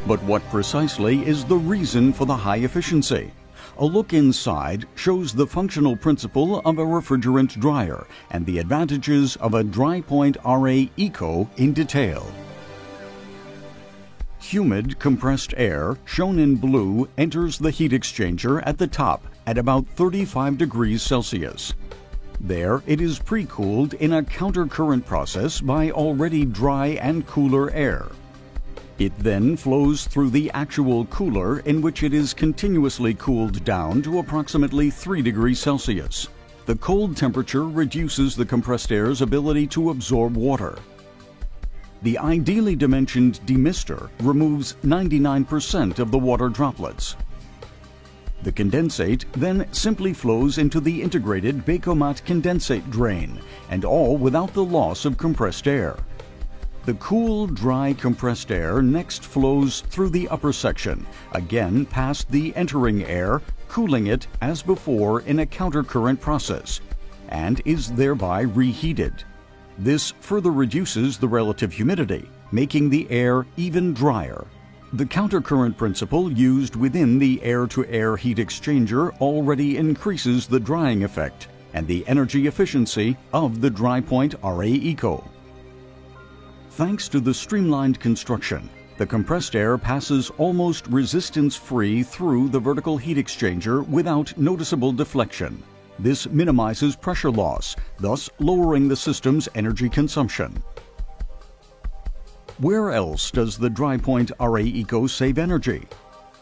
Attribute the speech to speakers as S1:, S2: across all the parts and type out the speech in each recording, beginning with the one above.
S1: But what precisely is the reason for the high efficiency? A look inside shows the functional principle of a refrigerant dryer and the advantages of a dry point RA Eco in detail. Humid compressed air, shown in blue, enters the heat exchanger at the top at about 35 degrees Celsius. There, it is pre-cooled in a countercurrent process by already dry and cooler air. It then flows through the actual cooler, in which it is continuously cooled down to approximately 3 degrees Celsius. The cold temperature reduces the compressed air's ability to absorb water. The ideally dimensioned demister removes 99% of the water droplets. The condensate then simply flows into the integrated Bacomat condensate drain, and all without the loss of compressed air. The cool, dry compressed air next flows through the upper section, again past the entering air, cooling it as before in a countercurrent process, and is thereby reheated. This further reduces the relative humidity, making the air even drier. The countercurrent principle used within the air-to-air heat exchanger already increases the drying effect and the energy efficiency of the dry point RA Eco. Thanks to the streamlined construction, the compressed air passes almost resistance-free through the vertical heat exchanger without noticeable deflection. This minimizes pressure loss, thus lowering the system's energy consumption. Where else does the dry point RA Eco save energy?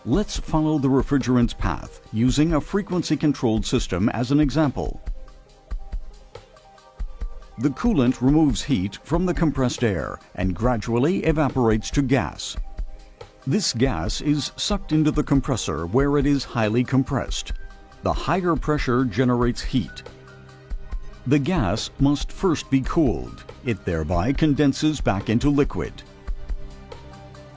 S1: Let's follow the refrigerant's path using a frequency-controlled system as an example. The coolant removes heat from the compressed air and gradually evaporates to gas. This gas is sucked into the compressor where it is highly compressed. The higher pressure generates heat. The gas must first be cooled. It thereby condenses back into liquid.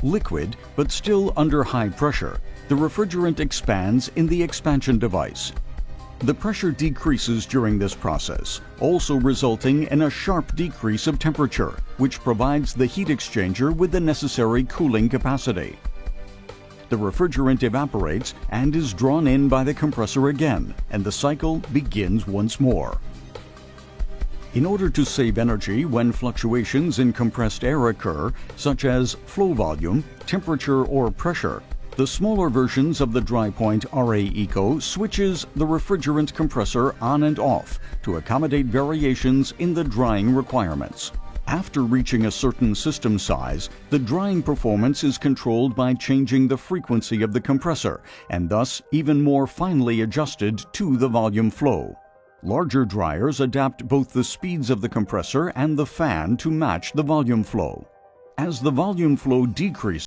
S1: Liquid, but still under high pressure, the refrigerant expands in the expansion device. The pressure decreases during this process, also resulting in a sharp decrease of temperature, which provides the heat exchanger with the necessary cooling capacity. The refrigerant evaporates and is drawn in by the compressor again, and the cycle begins once more. In order to save energy when fluctuations in compressed air occur, such as flow volume, temperature, or pressure, the smaller versions of the dry point RA Eco switches the refrigerant compressor on and off to accommodate variations in the drying requirements. After reaching a certain system size, the drying performance is controlled by changing the frequency of the compressor, and thus even more finely adjusted to the volume flow. Larger dryers adapt both the speeds of the compressor and the fan to match the volume flow. As the volume flow decreases,